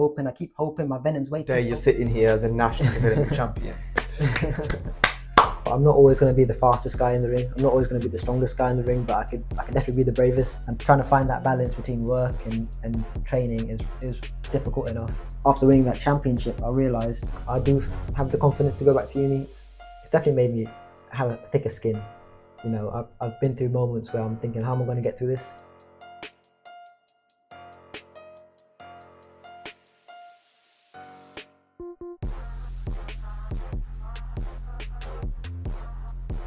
open. I keep hoping my venom's way too You're sitting here as a national development champion. I'm not always going to be the fastest guy in the ring. I'm not always going to be the strongest guy in the ring, but I can definitely be the bravest. And trying to find that balance between work and training is difficult enough. After winning that championship, I realised I do have the confidence to go back to uni. It's definitely made me have a thicker skin. You know, I've been through moments where I'm thinking, how am I going to get through this?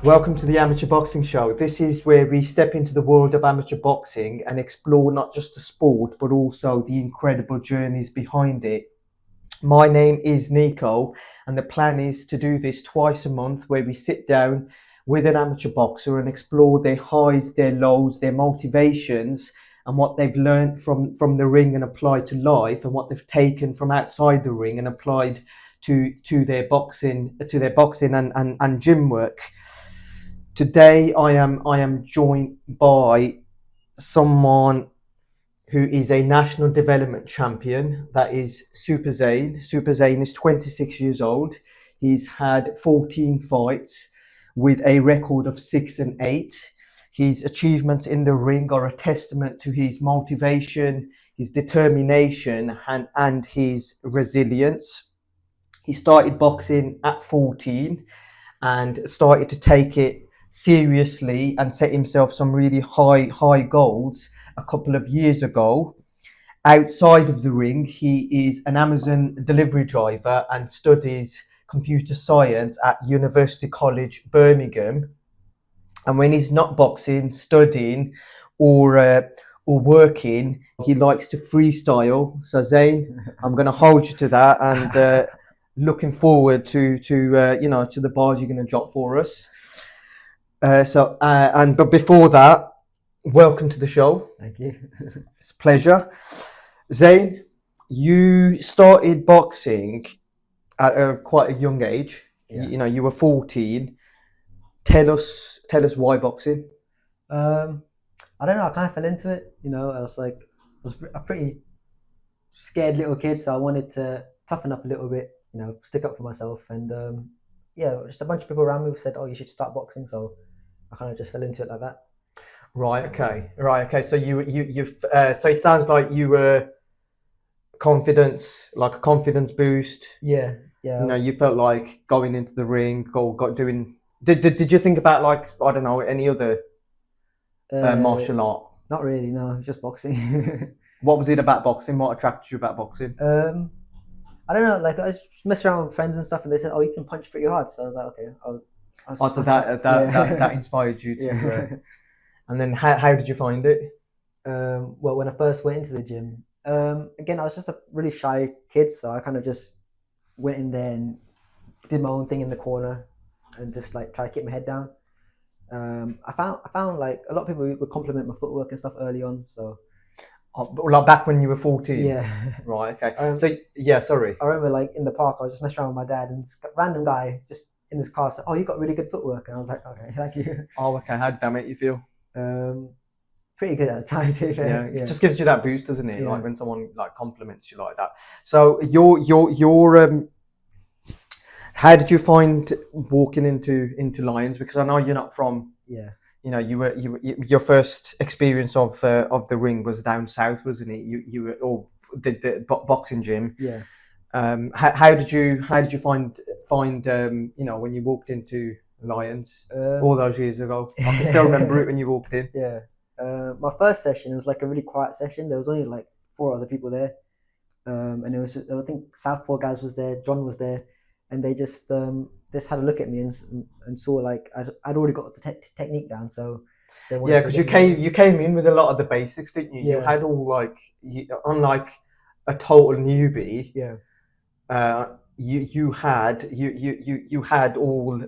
Welcome to the Amateur Boxing Show. This is where we step into the world of amateur boxing and explore not just the sport, but also the incredible journeys behind it. My name is Nico, and the plan is to do this twice a month, where we sit down with an amateur boxer and explore their highs, their lows, their motivations, and what they've learned from the ring and applied to life, and what they've taken from outside the ring and applied to their boxing and gym work. Today I am joined by someone who is a national development champion. That is Super Zain. Super Zain is 26 years old. He's had 14 fights with a record of 6-8. His achievements in the ring are a testament to his motivation, his determination, and his resilience. He started boxing at 14 and started to take it seriously and set himself some really high goals a couple of years ago. Outside of the ring, he is an Amazon delivery driver and studies computer science at University College Birmingham. And when he's not boxing, studying, or working, he likes to freestyle. So Zain, I'm going to hold you to that, and looking forward to the bars you're going to drop for us. But before that, welcome to the show. Thank you. It's a pleasure. Zain, you started boxing at quite a young age. Yeah. You were 14. Tell us why boxing. I don't know. I kind of fell into it. I was a pretty scared little kid, so I wanted to toughen up a little bit. Stick up for myself, and just a bunch of people around me said, "Oh, you should start boxing." So I kind of just fell into it like that. Right. Okay. So so it sounds like you were confidence, like a confidence boost. Yeah. You felt like going into the ring or doing. Did you think about, like, I don't know, any other martial art? Not really. No, just boxing. What was it about boxing? What attracted you about boxing? I don't know. Like, I was messing around with friends and stuff, and they said, "Oh, you can punch pretty hard." So I was like, "Okay." So that inspired you to. Yeah. And then how did you find it? Well, when I first went into the gym, again, I was just a really shy kid, so I kind of just went in there and did my own thing in the corner, and just like try to keep my head down. I found like a lot of people would compliment my footwork and stuff early on. So, like back when you were 14. Yeah. Right. Okay. Sorry. I remember, like, in the park, I was just messing around with my dad, and this random guy just in his car said, "Oh, you got really good footwork," and I was like, "Okay, thank you." Oh, okay. How did that make you feel? Pretty good at the time, too. Yeah. Yeah. It just gives you that boost, doesn't it? Yeah. Like when someone like compliments you like that. So your how did you find walking into Lions? Because I know you're not from. Yeah. Your first experience of the ring was down south, wasn't it? You were the boxing gym. Yeah. How did you find when you walked into Lions all those years ago? I can still remember it when you walked in. Yeah. My first session was like a really quiet session. There was only like 4 other people there, and it was, I think, Southpaw guys was there, John was there, and they just had a look at me and saw like I'd already got the technique down. So they wanted because you came in with a lot of the basics, didn't you? Yeah. You had all unlike a total newbie. Yeah. You had all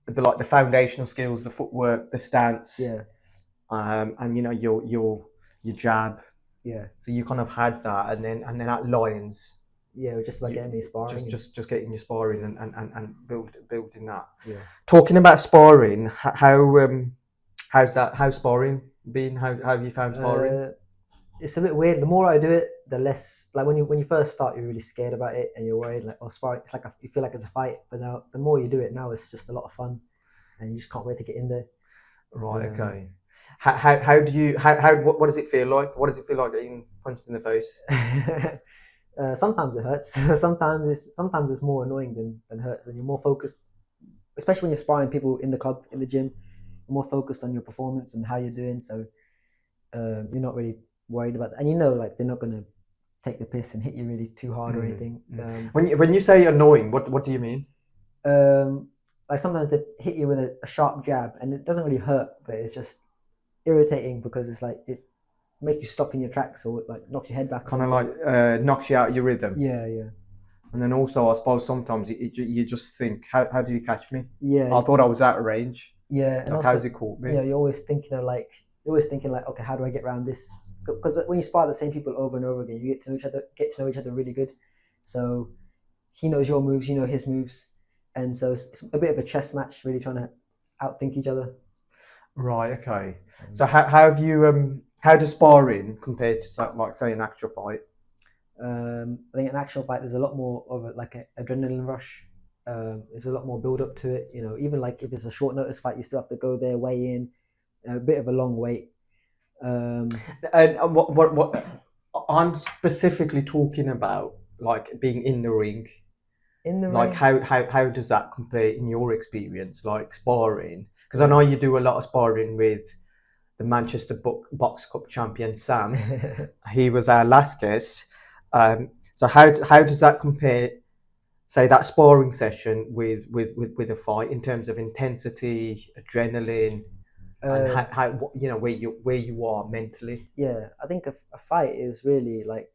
the foundational skills, the footwork, the stance. Yeah. And your jab. Yeah. So you kind of had that, and then at Lions. Yeah, it was just like getting me sparring. Just getting your sparring and building that. Yeah. Talking about sparring, how's sparring been? How have you found sparring? it's a bit weird. The more I do it, the less, like when you first start, you're really scared about it and you're worried, like, oh, sparring, it's like you feel like it's a fight. But now the more you do it, now it's just a lot of fun, and you just can't wait to get in there. Right. Okay. How do you what does it feel like? What does it feel like getting punched in the face? Sometimes it hurts. sometimes it's more annoying than hurts, and you're more focused, especially when you're sparring people in the club, in the gym. You're more focused on your performance and how you're doing, so you're not really worried about that. And like they're not gonna take the piss and hit you really too hard or anything. When you say annoying, what do you mean? Like sometimes they hit you with a sharp jab, and it doesn't really hurt, but it's just irritating because it's like it makes you stop in your tracks, or like knocks your head back. Kind of like knocks you out of your rhythm. Yeah. And then also, I suppose sometimes you just think, how do you catch me? Yeah. I thought I was out of range. Yeah. And like, how's it caught me? Yeah, you're always thinking like, okay, how do I get around this? Because when you spar the same people over and over again, you get to know each other really good. So he knows your moves, you know his moves, and so it's a bit of a chess match, really trying to outthink each other. Right. Okay. So how have you how does sparring compare to like say an actual fight? I think an actual fight, there's a lot more of an adrenaline rush. There's a lot more build up to it. Even like if it's a short notice fight, you still have to go there, weigh in, a bit of a long wait. And what I'm specifically talking about, like being in the ring. In the like ring? how does that compare in your experience, like sparring? Because I know you do a lot of sparring with the Manchester Box Cup champion Sam. He was our last guest. So how does that compare, say, that sparring session with a fight in terms of intensity, adrenaline, and how where you are mentally? Yeah, I think a fight is really like,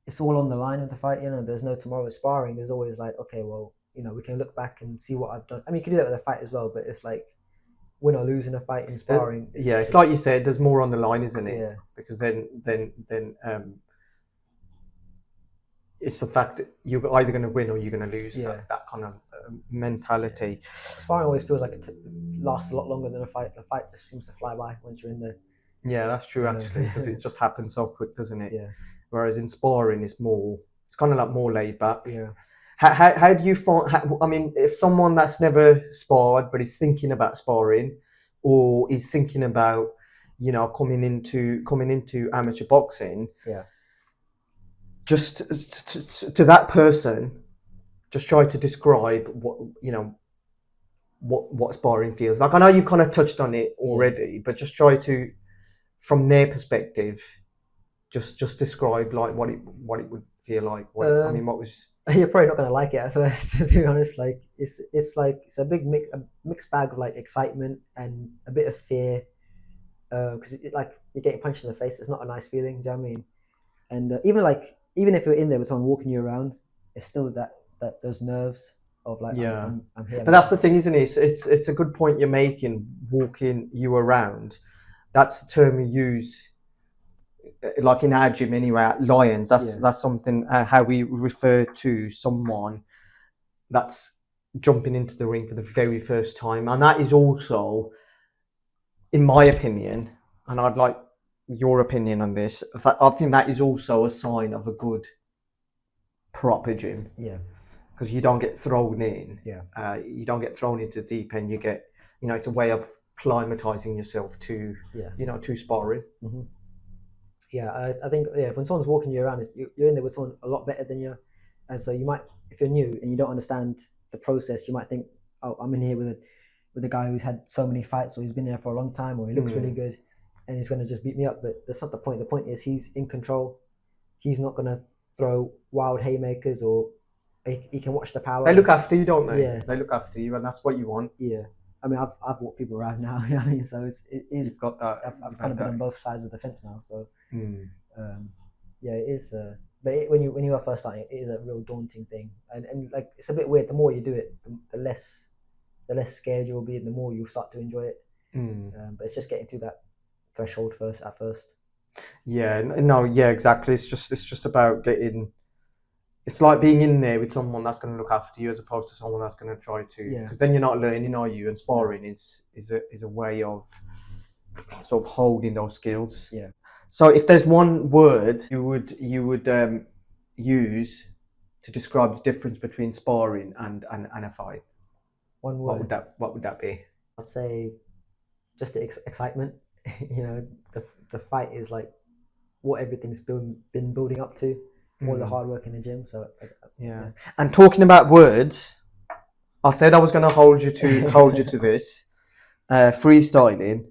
it's all on the line of the fight. There's no tomorrow. Sparring, there's always like, okay, well, we can look back and see what I've done. I mean, you can do that with a fight as well, but it's like win or lose in a fight in sparring. It's like you said, there's more on the line, isn't it? Yeah. Because then it's the fact that you're either going to win or you're going to lose. Yeah. That kind of mentality. Sparring always feels like it lasts a lot longer than a fight. The fight just seems to fly by once you're in there. Yeah, that's true actually, because it just happens so quick, doesn't it? Yeah. Whereas in sparring, it's kind of like more laid back. Yeah. How do you find? I mean, if someone that's never sparred but is thinking about sparring, or is thinking about, coming into amateur boxing, yeah, just to that person, just try to describe what sparring feels like. I know you've kind of touched on it already, but just try to, from their perspective, just describe like what it would feel like. I mean, what was? You're probably not gonna like it at first, to be honest. Like it's a big mixed bag of like excitement and a bit of fear, because like you're getting punched in the face. It's not a nice feeling. Do you know what I mean? And even if you're in there with someone walking you around, it's still that those nerves of like, I'm here. But that's the thing, isn't it? It's a good point you're making. Walking you around, that's the term we use. Like in our gym anyway, at Lions, that's something how we refer to someone that's jumping into the ring for the very first time. And that is also, in my opinion, and I'd like your opinion on this, I think that is also a sign of a good proper gym. Yeah. Because you don't get thrown in. Yeah. You don't get thrown into the deep end. You get, it's a way of climatizing yourself to, to sparring. Mm-hmm. Yeah, I think when someone's walking you around, you're in there with someone a lot better than you, and so you might, if you're new and you don't understand the process, you might think, oh, I'm in here with a guy who's had so many fights, or he's been there for a long time, or he looks really good, and he's going to just beat me up. But that's not the point. The point is he's in control. He's not going to throw wild haymakers, or he can watch the power. They look after you, don't they? Yeah, they look after you, and that's what you want. Yeah. I mean, I've walked people around now. I mean, so it is. You've got that. I've kind of been on both sides of the fence now. So, yeah, it is. But when you are first starting, it is a real daunting thing, and like it's a bit weird. The more you do it, the less scared you'll be, and the more you'll start to enjoy it. But it's just getting through that threshold at first. Yeah. No. Yeah. Exactly. It's just about getting. It's like being in there with someone that's going to look after you, as opposed to someone that's going to try to. Because then you're not learning, are you? And sparring is a way of sort of holding those skills. Yeah. So if there's one word you would use to describe the difference between sparring and a fight, One what word. would that be? I'd say just the excitement. You know, the fight is like what everything's been building up to, all the hard work in the gym. So Yeah. And talking about words, I said I was going to hold you to this freestyling.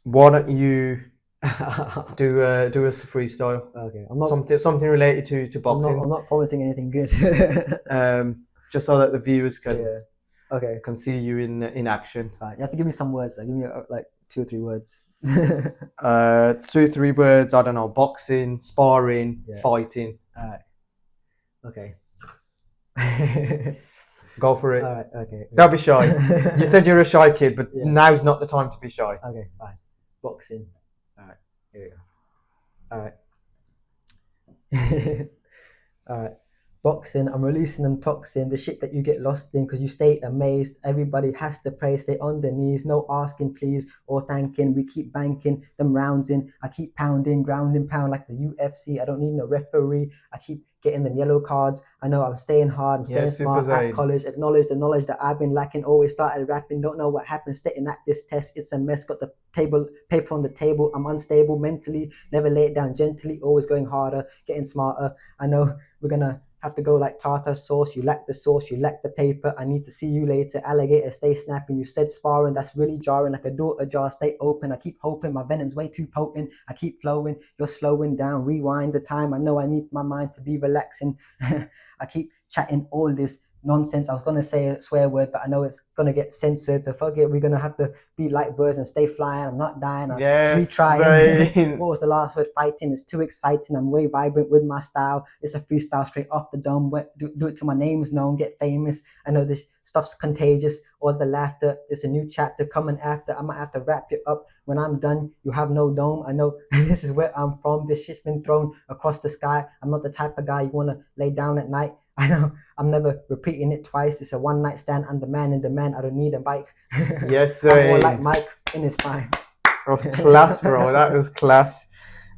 Why don't you do us a freestyle? Okay, I'm not Something related to boxing. I'm not promising anything good. Just so that the viewers can Yeah. Okay. can see you in action. Right. You have to give me some words. Like, give me like 2 or 3 words. 2 3 words. I don't know. Boxing, sparring, Yeah. fighting. All right. Okay. Go for it. All right. Okay. Don't be shy. You said you're a shy kid, but Yeah. now's not the time to be shy. Okay. Fine. Boxing. All right. Here we go. All right. All right. Boxing, I'm releasing them toxin, the shit that you get lost in because you stay amazed. Everybody has to pray, stay on their knees, no asking please or thanking. We keep banking them rounds in. I keep pounding, grounding pound like the UFC. I don't need no referee. I keep getting them yellow cards. I know I'm staying hard, I'm staying smart at college. Acknowledge the knowledge that I've been lacking. Always started rapping, don't know what happened. Sitting at this test, it's a mess. Got the paper on the table. I'm unstable mentally, never lay it down gently. Always going harder, getting smarter. I know we're gonna have to go like tartar sauce. You lack the sauce, you lack the paper. I need to see you later. Alligator, stay snapping. You said sparring, that's really jarring. Like a door ajar, stay open. I keep hoping my venom's way too potent. I keep flowing, you're slowing down. Rewind the time. I know I need my mind to be relaxing. I keep chatting all this nonsense. I was gonna say a swear word, but I know it's gonna get censored. So fuck it. We're gonna have to be like birds and stay flying. I'm not dying. I'm retrying. What was the last word? Fighting. It's too exciting. I'm way vibrant with my style. It's a freestyle straight off the dome. Do it till my name is known. Get famous. I know this stuff's contagious. All the laughter. It's a new chapter coming after. I might have to wrap you up. When I'm done, you have no dome. I know this is where I'm from. This shit's been thrown across the sky. I'm not the type of guy you wanna lay down at night. I know I'm never repeating it twice. It's a one night stand. I'm the man in demand. I don't need a bike. Yes, sir. I'm more like Mike in his prime. That was class, bro. That was class.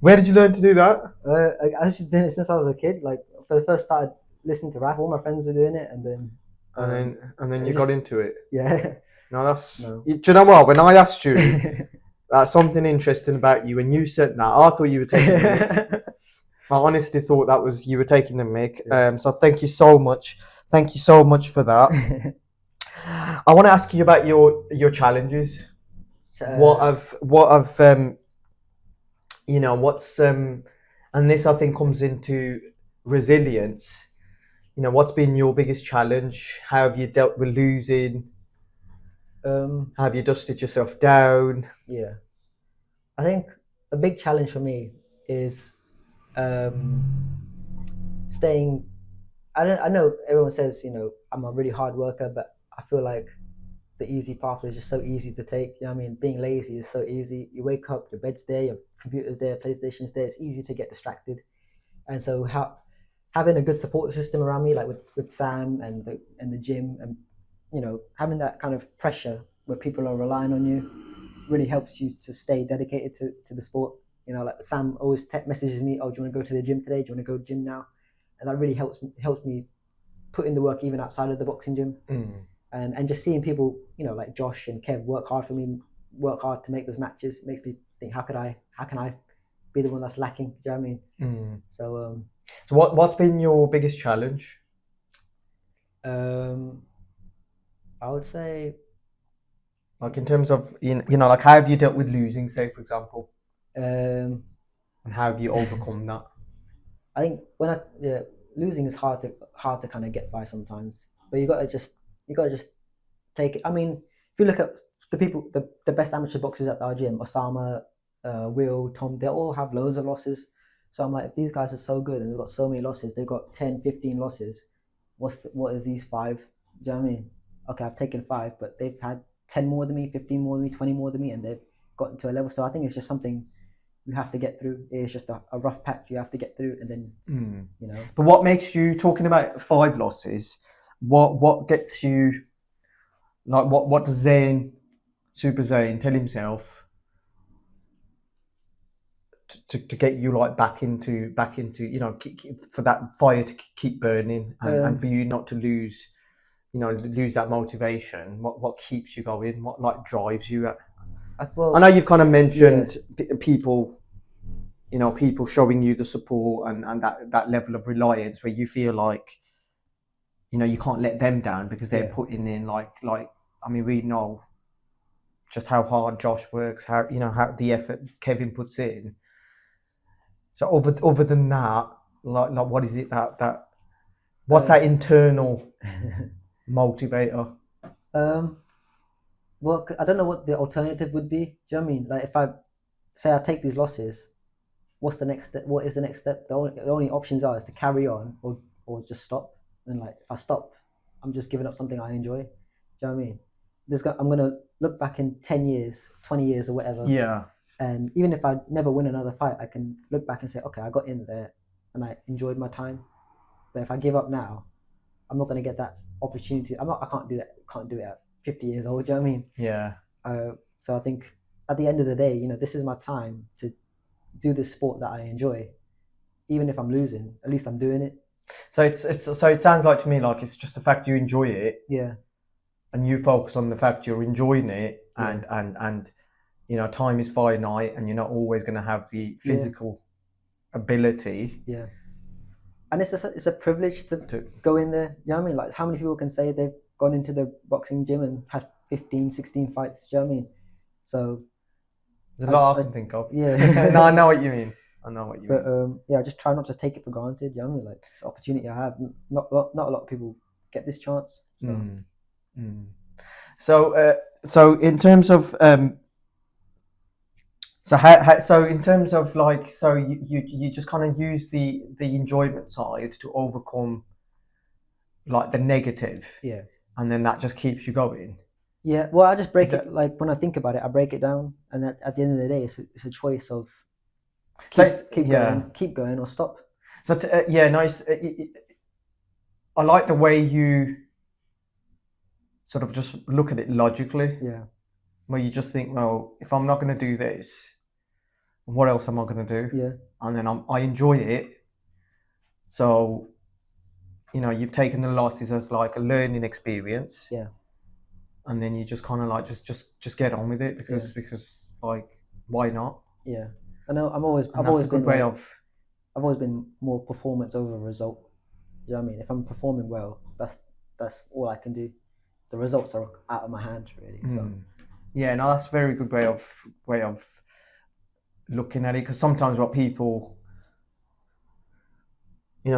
Where did you learn to do that? I was just doing it since I was a kid. Like, first started listening to rap, all my friends were doing it, and then you got into it. Yeah. No, that's. No. Do you know what? When I asked you something interesting about you, and you said that, I thought you were taking the mic. I honestly thought that was you were taking the mic. Yeah. So thank you so much. Thank you so much for that. I want to ask you about your challenges. What I've you know, what's and this I think comes into resilience. You know, what's been your biggest challenge? How have you dealt with losing? How have you dusted yourself down? Yeah, I think a big challenge for me is staying. I know everyone says, you know, I'm a really hard worker, but I feel like the easy path is just so easy to take. You know what I mean? Being lazy is so easy. You wake up, your bed's there, your computer's there, PlayStation's there. It's easy to get distracted. And so having a good support system around me, like with Sam and the gym, and you know, having that kind of pressure where people are relying on you really helps you to stay dedicated to the sport. You know, like Sam always messages me, oh, do you want to go to the gym today? Do you want to go to the gym now? And that really helps me put in the work even outside of the boxing gym. And just seeing people, you know, like Josh and Kev work hard for me, work hard to make those matches, makes me think, how can I be the one that's lacking? Do you know what I mean? So what's been your biggest challenge? I would say, like in terms of you know, like how have you dealt with losing, say for example, and how have you overcome that? I think losing is hard to kind of get by sometimes, but you gotta just take it. I mean, if you look at the people, the best amateur boxers at our gym, Osama, Will, Tom, they all have loads of losses. So I'm like, if these guys are so good and they've got so many losses, they've got 10, 15 losses, what is these 5? Do you know what I mean? Okay, I've taken 5, but they've had 10 more than me, 15 more than me, 20 more than me, and they've gotten to a level. So I think it's just something you have to get through. It's just a rough patch you have to get through, and then you know. But what makes you, talking about 5 losses, what gets you, like what does Super Zain tell himself to get you like back into for that fire to keep burning, and for you not to lose that motivation? What keeps you going? What like drives you? I know you've kind of mentioned people showing you the support and that level of reliance where you feel like you can't let them down because they're putting in like I mean, we know just how hard Josh works, how the effort Kevin puts in. So other than that, like what is it that what's that internal motivator? Well, I don't know what the alternative would be. Do you know what I mean? Like if I say I take these losses, what's the next step? What is the next step? The only options are is to carry on or just stop. And like if I stop, I'm just giving up something I enjoy. Do you know what I mean? I'm gonna look back in 10 years, 20 years or whatever. Yeah. And even if I never win another fight, I can look back and say, okay, I got in there and I enjoyed my time. But if I give up now, I'm not gonna get that opportunity. I can't do that. Can't do it at 50 years old. Do you know what I mean? Yeah. So I think at the end of the day, this is my time to do this sport that I enjoy. Even if I'm losing, at least I'm doing it. So it sounds like to me like it's just the fact you enjoy it. Yeah. And you focus on the fact you're enjoying it, and time is finite, and you're not always going to have the physical ability. Yeah. And it's a privilege to go in there. You know what I mean? Like how many people can say they've gone into the boxing gym and had 15, 16 fights? Do you know what I mean? So there's a lot I can think of. Yeah. No, I know what you mean. But I just try not to take it for granted. You know what I mean? Like it's an opportunity I have. Not a lot of people get this chance. So. So in terms of you just kind of use the enjoyment side to overcome like the negative, and then that just keeps you going. Yeah, well, I just break it, like when I think about it, I break it down, and at the end of the day, it's a choice of keep going or stop. So nice. I like the way you sort of just look at it logically. Yeah. Where you just think, well, if I'm not going to do this, what else am I going to do? Yeah. And then I enjoy it. So, you've taken the losses as like a learning experience. Yeah. And then you just kind of like just get on with it because like why not? Yeah. I know I've always been more performance over result. You know what I mean? If I'm performing well, that's all I can do. The results are out of my hand, really. So. Yeah, no, that's a very good way of looking at it, because sometimes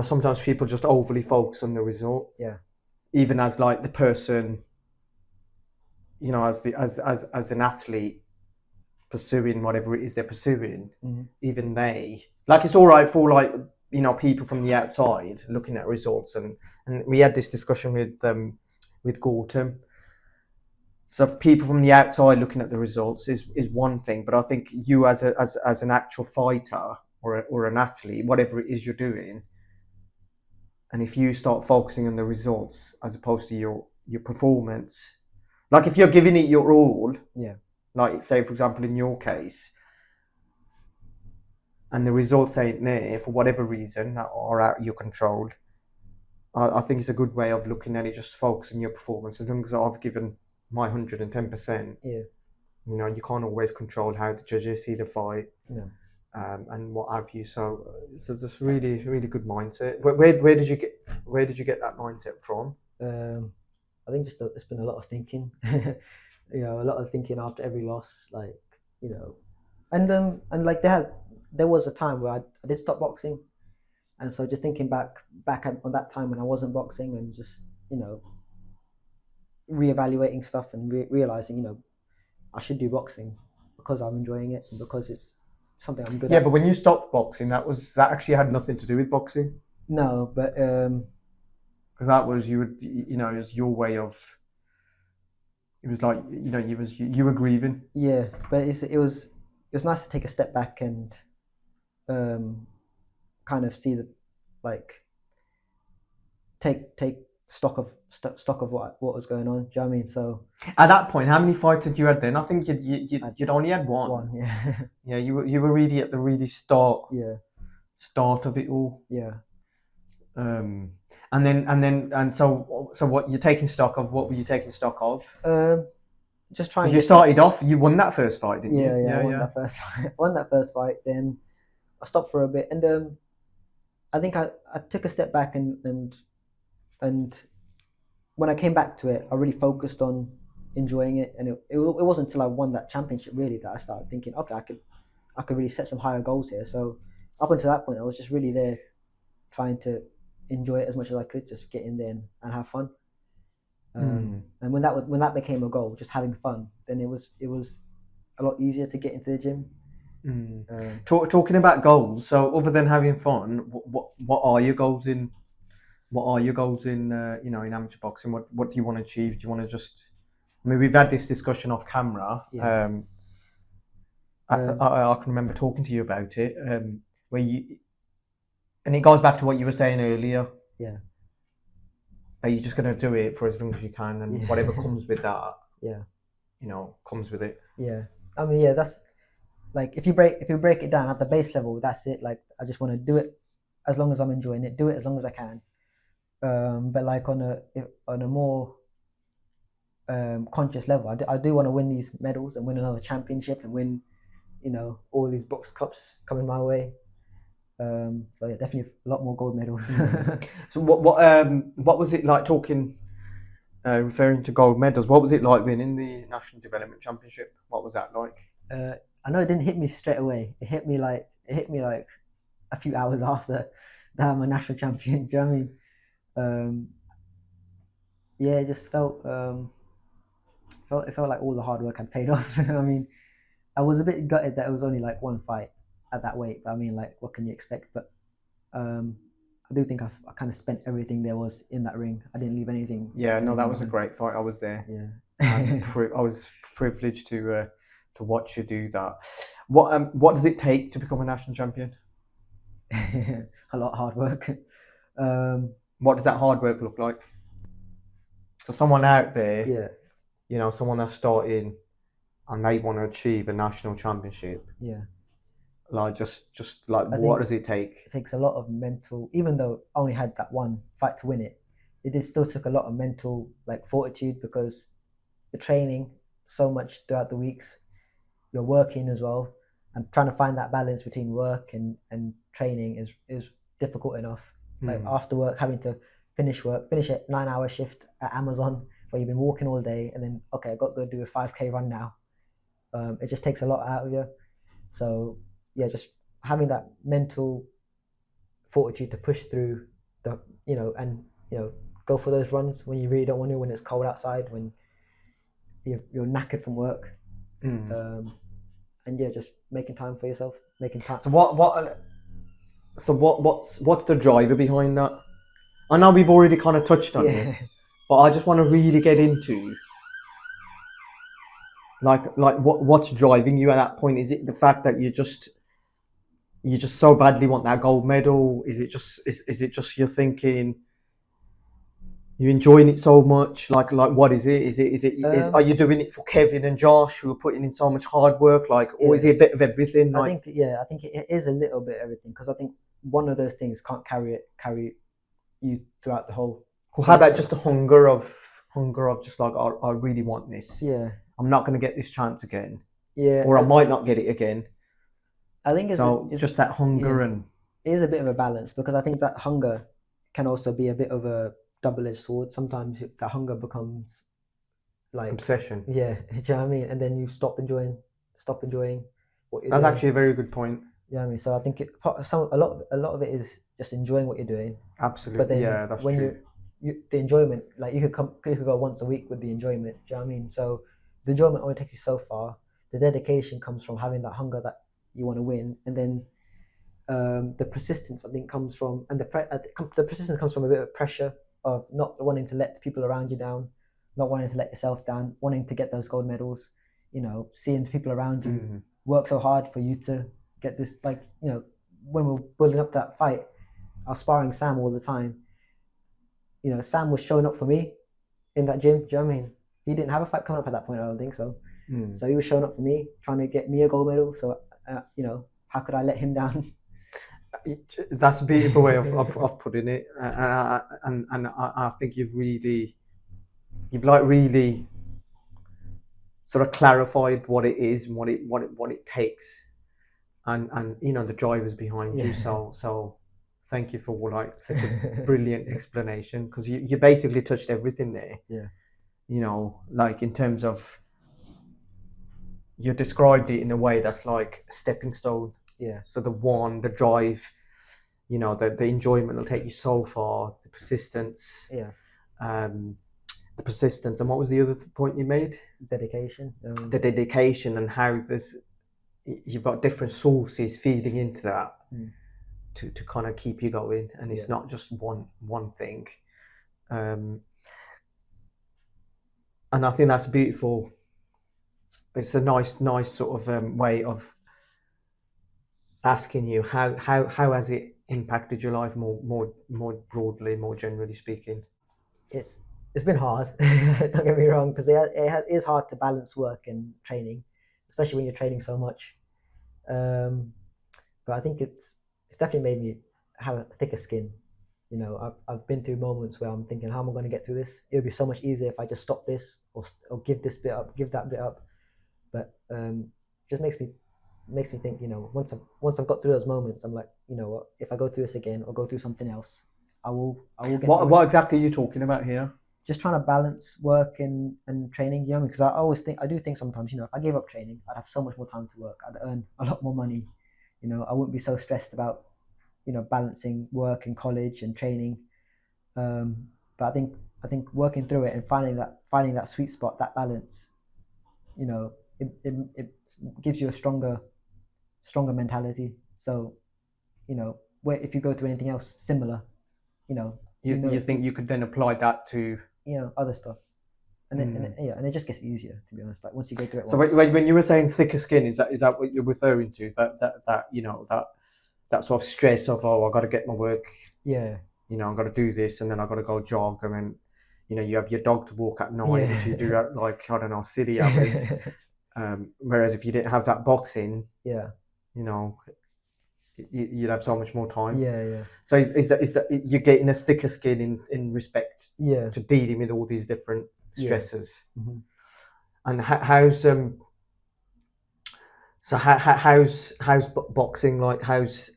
sometimes people just overly focus on the result. Yeah. Even as like the person, as an athlete pursuing whatever it is they're pursuing, even they like it's all right for like people from the outside looking at results, and we had this discussion with Gorton. So if people from the outside looking at the results is one thing, but I think you as an actual fighter or an athlete, whatever it is you're doing, and if you start focusing on the results as opposed to your performance, like if you're giving it your all, like say for example in your case, and the results ain't there for whatever reason that are out of your control, I think it's a good way of looking at it. Just focus on your performance. As long as I've given my 110%. Yeah. You can't always control how the judges see the fight. Yeah. And what have you. So just really, really good mindset. Where did you get that mindset from? I think it's been a lot of thinking. A lot of thinking after every loss, like and like there was a time where I did stop boxing, and so just thinking back on that time when I wasn't boxing, and just reevaluating stuff and realizing I should do boxing because I'm enjoying it and because it's something I'm good at. Yeah, but when you stopped boxing, that actually had nothing to do with boxing. No, but because that was it was your way of. It was like you were grieving. Yeah, but it was nice to take a step back and kind of see the take stock of what was going on. Do you know what I mean? So At that point, how many fights had you had then? I think you'd only had one. yeah. Yeah, you were really at the really start Yeah. of it all. Yeah. So what you're taking stock of? What were you taking stock of? Just trying. Because you started off, you won that first fight, didn't you? Yeah. I won that first fight. Won that first fight. Then I stopped for a bit, and I think I took a step back, and when I came back to it, I really focused on enjoying it, and it wasn't until I won that championship really that I started thinking, okay, I could really set some higher goals here. So up until that point, I was just really there, trying to enjoy it as much as I could, just get in there and have fun. And when that became a goal, just having fun, then it was a lot easier to get into the gym. Talking about goals, so other than having fun, what are your goals in? What are your goals in in amateur boxing? What do you want to achieve? Do you want to just? I mean, we've had this discussion off camera. Yeah. I can remember talking to you about it. Where you, and it goes back to what you were saying earlier. Yeah. Are you just going to do it for as long as you can, and whatever comes with that? Yeah. Comes with it. Yeah. I mean, yeah, that's like if you break it down at the base level, that's it. Like I just want to do it as long as I'm enjoying it. Do it as long as I can. But like on a more conscious level, I do want to win these medals and win another championship and win, all these box cups coming my way. So yeah, definitely a lot more gold medals. So what was it like talking, referring to gold medals? What was it like winning the National Development Championship? What was that like? I know it didn't hit me straight away. It hit me like a few hours after that I'm a national champion. Do you know what I mean? Yeah, it just felt like all the hard work had paid off. I mean, I was a bit gutted that it was only like one fight at that weight, but I mean, like, what can you expect? But I do think I kind of spent everything there was in that ring. I didn't leave anything. Yeah, no, that was a great fight. I was there. Yeah, I was privileged to watch you do that. What does it take to become a national champion? A lot of hard work. What does that hard work look like? So someone out there, yeah, someone that's starting and they want to achieve a national championship. Yeah. Like just like what does it take? It takes a lot of mental, even though I only had that one fight to win it, still took a lot of mental like fortitude, because the training so much throughout the weeks, you're working as well, and trying to find that balance between work and training is difficult enough. Like after work, having to finish a 9-hour shift at Amazon where you've been walking all day, and then okay, I got to go do a 5K run now. It just takes a lot out of you. So yeah, just having that mental fortitude to push through the go for those runs when you really don't want to, when it's cold outside, when you're knackered from work, and yeah, just making time for yourself, making time. So what's the driver behind that? I know we've already kind of touched on it, but I just want to really get into like what's driving you at that point. Is it the fact that you just so badly want that gold medal? Is it just you're thinking you're enjoying it so much? Like what is it? Are you doing it for Kevin and Josh, who are putting in so much hard work? Or is it a bit of everything? I think it is a little bit of everything, because I think one of those things can't carry you throughout the whole. Well, how about just the hunger of just like I really want this. Yeah. I'm not going to get this chance again. Yeah. Or I might not get it again. I think it's just that hunger, and it is a bit of a balance, because I think that hunger can also be a bit of a double-edged sword. Sometimes that hunger becomes like obsession. Yeah, do you know what I mean? And then you stop enjoying what you're That's doing. actually a very good point. Yeah, I mean, so I think a lot of it is just enjoying what you're doing. Absolutely. But then yeah, that's true. The enjoyment, like you could go once a week with the enjoyment. Do you know what I mean? So the enjoyment only takes you so far. The dedication comes from having that hunger that you want to win, and then the persistence, I think, comes from, and the persistence comes from a bit of pressure of not wanting to let the people around you down, not wanting to let yourself down, wanting to get those gold medals. Seeing the people around you work so hard for you to get this. Like when we're building up that fight, I was sparring Sam all the time, you know, Sam was showing up for me in that gym. Do you know what I mean? He didn't have a fight coming up at that point. I don't think so. So he was showing up for me, trying to get me a gold medal. So you know, how could I let him down? That's a beautiful way of putting it, and I think you've really sort of clarified what it is and what it takes, and you know the drivers behind you. So thank you for like such a brilliant explanation, because you basically touched everything there. Yeah. You know, like in terms of, you described it in a way that's like a stepping stone. Yeah. So the drive, you know, the enjoyment will take you so far. The persistence. Yeah. The persistence, and what was the other point you made? Dedication. The dedication, and how you've got different sources feeding into that to kind of keep you going, and it's not just one thing. And I think that's beautiful. It's a nice sort of way of asking you how has it impacted your life more broadly, more generally speaking. It's been hard. Don't get me wrong, because it is hard to balance work and training, especially when you're training so much. But I think it's definitely made me have a thicker skin. You know, I've been through moments where I'm thinking, how am I going to get through this? It would be so much easier if I just stop this or give this bit up, give that bit up. But just makes me think. You know, once I've got through those moments, I'm like, you know what? If I go through this again or go through something else, I will get. What exactly are you talking about here? Just trying to balance work and training, you know, because I do think sometimes, you know, if I gave up training, I'd have so much more time to work. I'd earn a lot more money. You know, I wouldn't be so stressed about, you know, balancing work and college and training. But I think working through it and finding that sweet spot, that balance, you know, it gives you a stronger mentality. So, you know, if you go through anything else similar, you know, you think you could then apply that to, you know, other stuff, and it just gets easier, to be honest. Like once you go through it. So when you were saying thicker skin, is that what you're referring to? That you know, that sort of stress of, oh, I got to get my work. Yeah. You know, I've got to do this, and then I've got to go jog, and then, you know, you have your dog to walk at night, which you do at like, I don't know, city hours. Whereas if you didn't have that boxing, you know, you'd have so much more time. Yeah. So is that you're getting a thicker skin in respect to dealing with all these different stresses. Mm-hmm. And how's boxing, like how's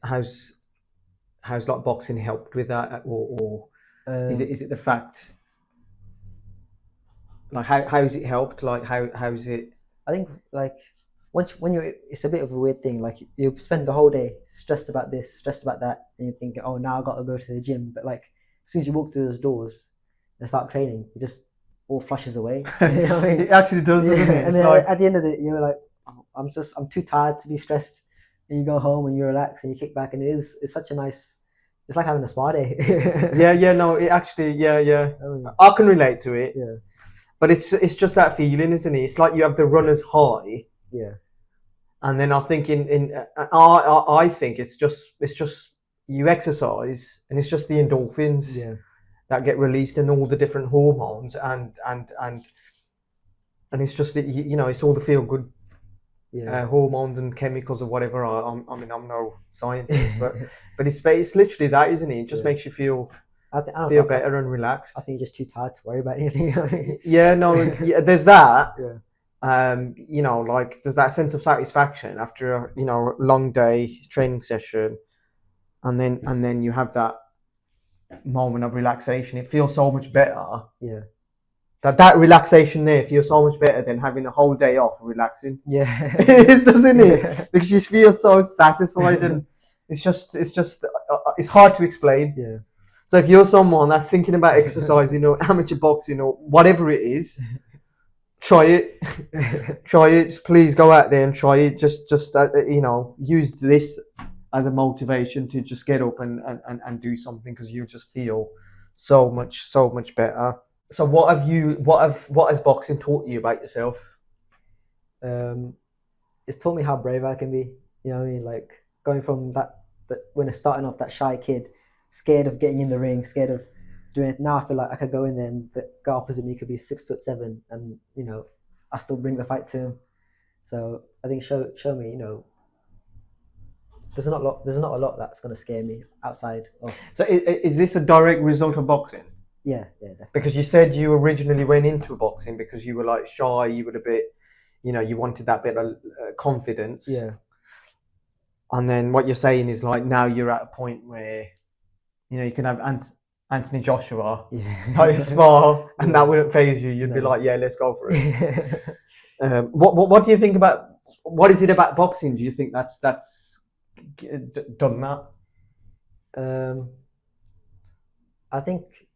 like boxing helped with that, or is it the fact, like how's it helped, like how's it? I think like when you're, it's a bit of a weird thing. Like you spend the whole day stressed about this, stressed about that, and you think, oh, now I got to go to the gym. But like as soon as you walk through those doors and start training, it just all flushes away. You know what I mean? It actually does, doesn't it? And then like, at the end of it, you're like, oh, I'm too tired to be stressed. And you go home and you relax and you kick back, and it's such a nice. It's like having a spa day. No, it actually, I can relate to it. Yeah. But it's just that feeling, isn't it? It's like you have the runner's high. Yeah. And then I think I think it's just you exercise, and it's just the endorphins that get released, and all the different hormones, and it's just that, you know, it's all the feel good hormones and chemicals or whatever. I mean, I'm no scientist, but it's literally that, isn't it? It just makes you feel better and relaxed. I think you're just too tired to worry about anything. There's that. You know, like there's that sense of satisfaction after a, you know, long day training session, and then you have that moment of relaxation. It feels so much better. Yeah. That relaxation there feels so much better than having a whole day off relaxing. Yeah. It is, doesn't it? Because you feel so satisfied, and it's just it's hard to explain. Yeah. So if you're someone that's thinking about exercising or amateur boxing or whatever it is, try it. Just please go out there and try it. Just you know, use this as a motivation to just get up and do something, because you just feel so much better. So what has boxing taught you about yourself? It's taught me how brave I can be. You know what I mean? Like going from that when I starting off that shy kid, scared of getting in the ring, scared of doing it. Now I feel like I could go in there and the guy opposite me could be 6'7", and I still bring the fight to him. So I think show me, there's not a lot that's gonna scare me outside of. So is this a direct result of boxing? Yeah, definitely. Because you said you originally went into boxing because you were like shy, you were a bit, you wanted that bit of confidence. Yeah. And then what you're saying is like now you're at a point where, you can have Anthony Joshua, like a spar, and that wouldn't faze you. You'd be like, yeah, let's go for it. What do you think about? What is it about boxing? Do you think that's done that? I think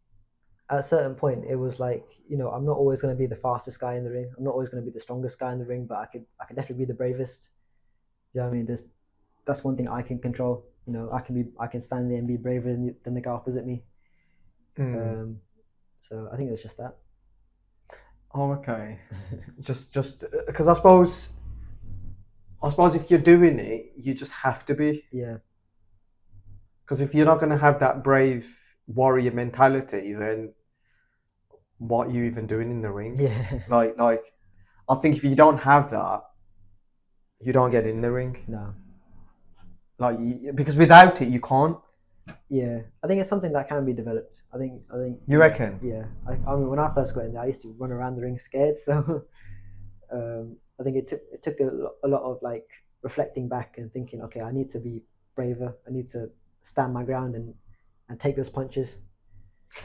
at a certain point it was like, I'm not always going to be the fastest guy in the ring. I'm not always going to be the strongest guy in the ring, but I could definitely be the bravest. You know what I mean? That's one thing I can control. I can stand there and be braver than the guy opposite me. So I think it was just that. Oh, okay. just because I suppose if you're doing it, you just have to be. Yeah. Because if you're not going to have that brave warrior mentality, then what are you even doing in the ring? Yeah. Like I think if you don't have that, you don't get in the ring. No. Because without it, you can't. Yeah, I think it's something that can be developed. I think. You reckon? Yeah. I mean, when I first got in there, I used to run around the ring scared. So, I think it took a lot of like reflecting back and thinking, okay, I need to be braver. I need to stand my ground and take those punches.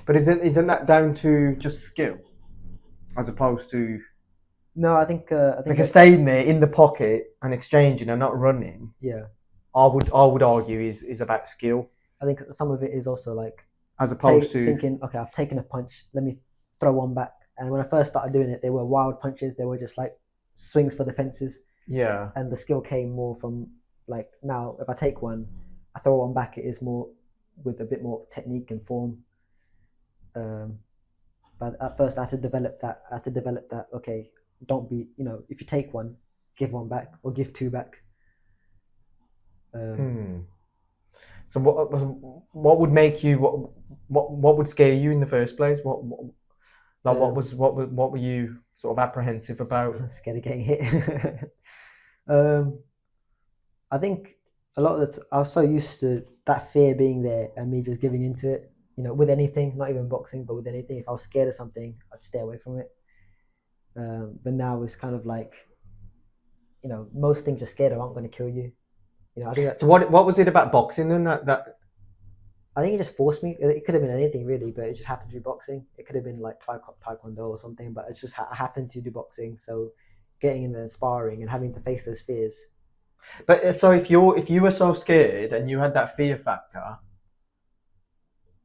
But isn't that down to just skill, as opposed to? No, I think because staying there in the pocket and exchanging and not running. Yeah. I would argue is about skill. I think some of it is also like as opposed to thinking, okay, I've taken a punch, let me throw one back. And when I first started doing it, they were wild punches. They were just like swings for the fences. Yeah. And the skill came more from like, now if I take one, I throw one back. It is more with a bit more technique and form. But at first I had to develop that. Okay, don't be, if you take one, give one back or give two back. So what would make you what would scare you in the first place? What were you sort of apprehensive about? Scared of getting hit. I think a lot of I was so used to that fear being there and me just giving into it. With anything, not even boxing, but with anything. If I was scared of something, I'd stay away from it. But now it's kind of like, most things you're scared of aren't going to kill you. I think so. What was it about boxing then that? I think it just forced me. It could have been anything really, but it just happened to be boxing. It could have been like taekwondo or something, but it's just I happened to do boxing. So getting in there and sparring and having to face those fears. But so if you were so scared and you had that fear factor,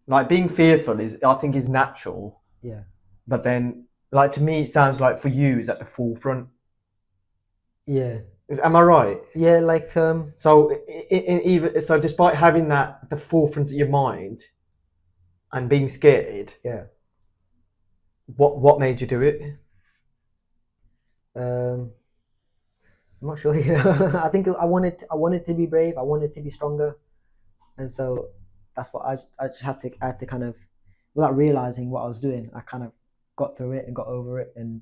like being fearful I think is natural. Yeah. But then, like to me, it sounds like for you is at the forefront. Yeah. Am I right? Yeah, like So even so, despite having that at the forefront of your mind and being scared, yeah. What made you do it? I'm not sure. I think I wanted to be brave. I wanted to be stronger, and so that's what I just had to kind of, without realizing what I was doing, I kind of got through it and got over it and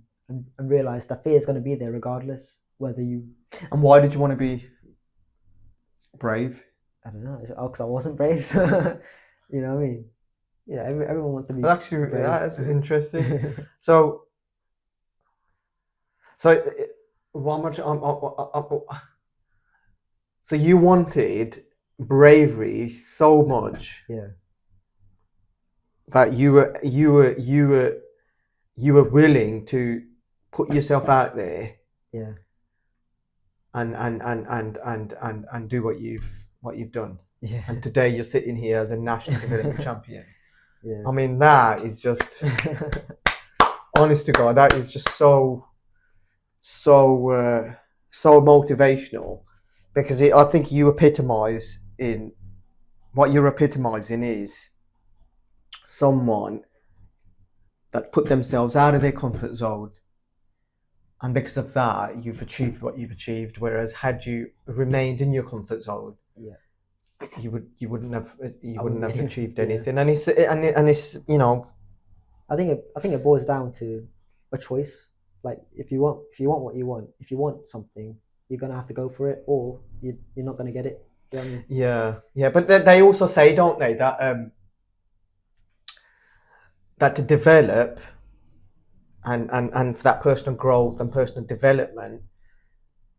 realized the fear is going to be there regardless. Whether you. And why did you want to be brave? I don't know. Because I wasn't brave. So, you know what I mean? Yeah, everyone wants to be. Actually, brave. That's interesting. So what much? So you wanted bravery so much. Yeah. That you were willing to put yourself out there. Yeah. And do what you've done. Yeah. And today you're sitting here as a national development champion. Yeah. I mean, that is just honest to God, that is just so motivational, because I think you epitomise in what you're epitomising is someone that put themselves out of their comfort zone. And because of that, you've achieved what you've achieved. Whereas had you remained in your comfort zone, yeah, you wouldn't have wouldn't get it. achieved Yeah. anything. And it's you know, I think it boils down to a choice. Like if you want what you want, if you want something, you're gonna have to go for it, or you're not gonna get it. You know what I mean? yeah. But they also say, don't they, that that to develop and for that personal growth and personal development,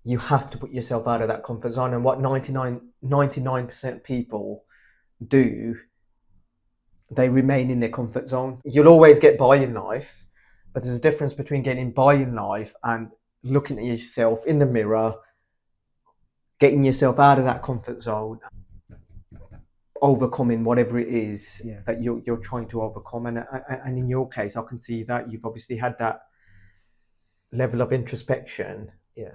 you have to put yourself out of that comfort zone. And what 99% of people do, they remain in their comfort zone. You'll always get by in life, but there's a difference between getting by in life and looking at yourself in the mirror, getting yourself out of that comfort zone, overcoming whatever it is that you're trying to overcome. And in your case, I can see that you've obviously had that level of introspection. Yeah.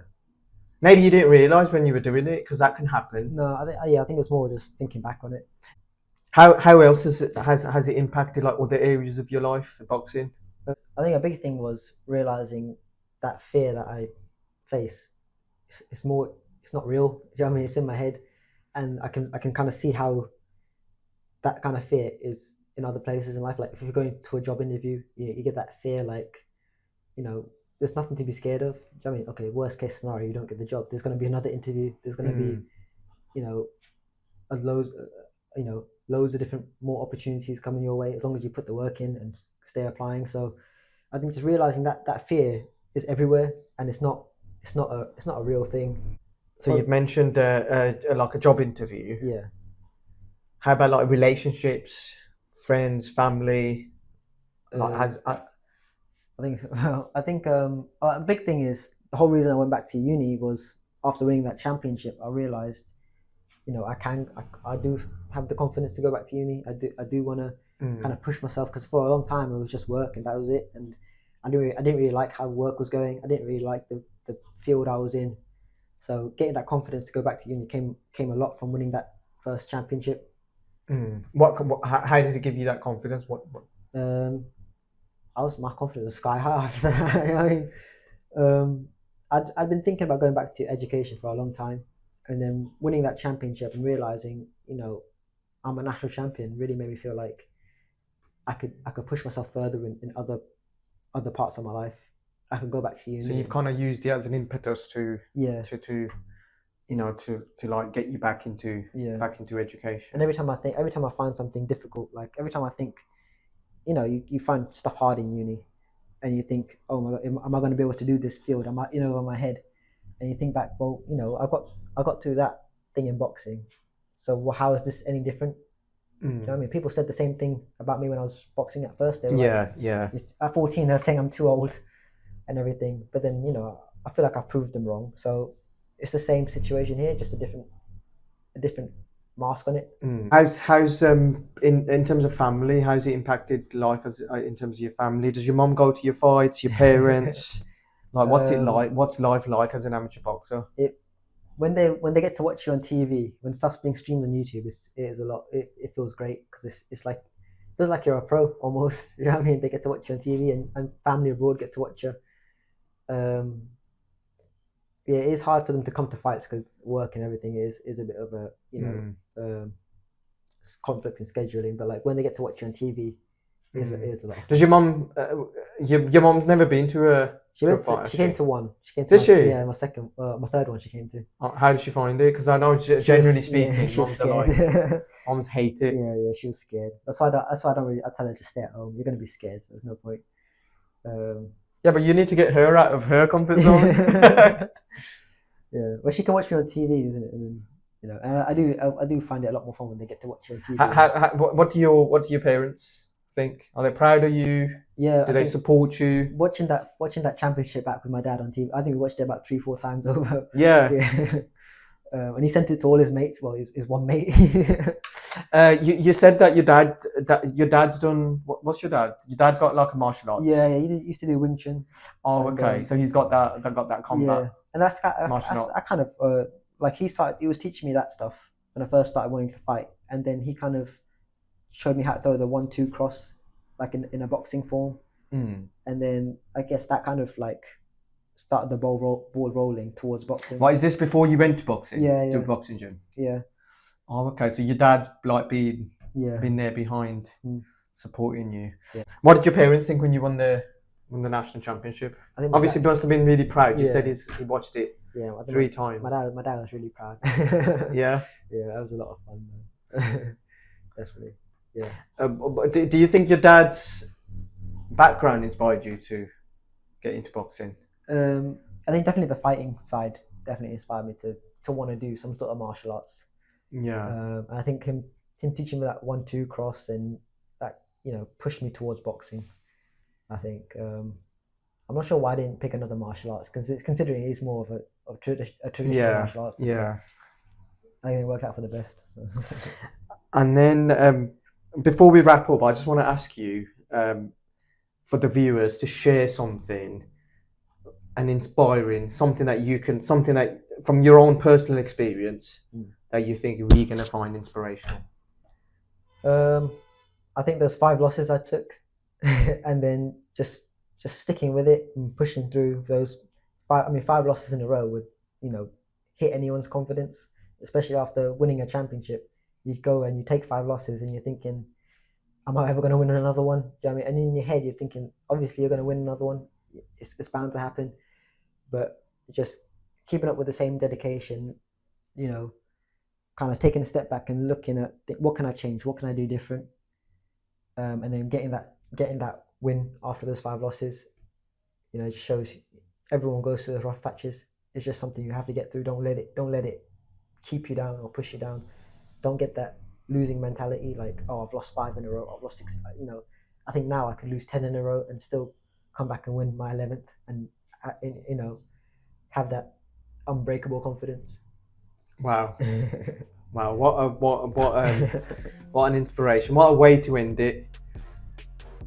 Maybe you didn't realize when you were doing it, because that can happen. No, I think it's more just thinking back on it. How else has it impacted like other areas of your life, boxing? I think a big thing was realizing that fear that I face. It's not real. You know what I mean? It's in my head, and I can kind of see how that kind of fear is in other places in life. Like if you're going to a job interview, you get that fear, like, you know, there's nothing to be scared of. Do you know what I mean? Okay, worst case scenario, you don't get the job. There's going to be another interview. There's going to be, you know, loads of different more opportunities coming your way as long as you put the work in and stay applying. So I think just realizing that fear is everywhere, and it's not a real thing. So you've mentioned like a job interview. Yeah. How about like relationships, friends, family? Like I think a big thing is the whole reason I went back to uni was after winning that championship. I realized, you know, I do have the confidence to go back to uni. I do want to kind of push myself, because for a long time it was just work and that was it. And I didn't really like how work was going. I didn't really like the field I was in. So getting that confidence to go back to uni came a lot from winning that first championship. How did it give you that confidence? My confidence was sky high after that. I mean, I'd been thinking about going back to education for a long time, and then winning that championship and realizing, you know, I'm a national champion really made me feel like I could push myself further in other parts of my life. I could go back to uni. So you've kind of used it as an impetus to you know, to like get you back into education. And every time I find something difficult, like every time I think, you know, you find stuff hard in uni, and you think, oh my god, am I going to be able to do this field? Am I over my head? And you think back, well, you know, I got through that thing in boxing, so how is this any different? You know what I mean? People said the same thing about me when I was boxing at first. They were like, at 14, they're saying I'm too old and everything. But then, you know, I feel like I proved them wrong. So it's the same situation here, just a different mask on it. How's in terms of family, how's it impacted life as in terms of your family? Does your mom go to your fights? Your parents? Like, what's it like? What's life like as an amateur boxer? When they get to watch you on TV, when stuff's being streamed on YouTube, it is a lot. It feels great, because it's like, it feels like you're a pro almost. You know what I mean? They get to watch you on TV, and family abroad get to watch you. Yeah, it is hard for them to come to fights because work and everything is a bit of a, you know, conflict in scheduling. But like when they get to watch you on TV, it is a lot. Does your mom? Your mom's never been to a. She came to one. Did she? Yeah, my third one she came to. How did she find it? Because I know, generally speaking, moms are like, moms hate it. Yeah, she was scared. That's why I don't really. I tell her to stay at home. You're gonna be scared, so there's no point. Yeah, but you need to get her out of her comfort zone. Yeah, well, she can watch me on TV, isn't it? And, you know, and I do find it a lot more fun when they get to watch you on TV. What do your parents think? Are they proud of you? Yeah. Do they support you? Watching that championship back with my dad on TV, I think we watched it about 3-4 times over. Yeah. And he sent it to all his mates. Well, his one mate. You said that your dad's done. What's your dad? Your dad's got like a martial arts. Yeah, he used to do Wing Chun. Oh, okay. So he's got that combat. Yeah, and I kind of like he was teaching me that stuff when I first started wanting to fight, and then he kind of showed me how to throw the 1-2 cross, like in a boxing form, and then I guess that kind of like started the ball rolling towards boxing. What is this before you went to boxing? Yeah. To a boxing gym. Yeah. Oh, okay. So your dad's like been Yeah. there behind, Mm. supporting you. Yeah. What did your parents think when you won the national championship? I think my Obviously, dad, he must have been really proud. You said Yeah. he watched it yeah, I think 3 times. my dad was really proud. Yeah. Yeah, that was a lot of fun, man. Definitely. Yeah. But do you think your dad's background inspired you to get into boxing? I think definitely the fighting side definitely inspired me to want to do some sort of martial arts. Yeah. And I think him teaching me that 1-2 cross and that, you know, pushed me towards boxing. I think I'm not sure why I didn't pick another martial arts, considering it is more of a traditional Yeah. martial arts. Yeah. I think it worked out for the best. So. And then before we wrap up, I just want to ask you, for the viewers, to share something, an inspiring, something that from your own personal experience that you think we're going to find inspirational. I think there's 5 losses I took, and then just sticking with it and pushing through those 5. I mean, 5 losses in a row would, you know, hit anyone's confidence, especially after winning a championship. You go and you take 5 losses, and you're thinking, am I ever going to win another one? Do you know what I mean? And in your head, you're thinking, obviously, you're going to win another one. It's bound to happen. But just keeping up with the same dedication, you know, kind of taking a step back and looking at what can I change, what can I do different, and then getting that win after those 5 losses. You know, it just shows everyone goes through those rough patches. It's just something you have to get through. Don't let it keep you down or push you down. Don't get that losing mentality, like, oh, I've lost 5 in a row, I've lost 6. You know, I think now I could lose 10 in a row and still come back and win my 11th, and you know, have that unbreakable confidence. Wow. Wow, what an inspiration. What a way to end it.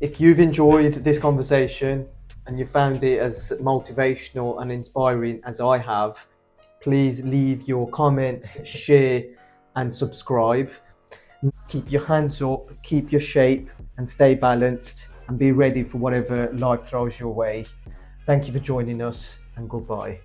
If you've enjoyed this conversation and you found it as motivational and inspiring as I have, please leave your comments, share and subscribe. Keep your hands up, keep your shape and stay balanced, and be ready for whatever life throws your way. Thank you for joining us, and goodbye.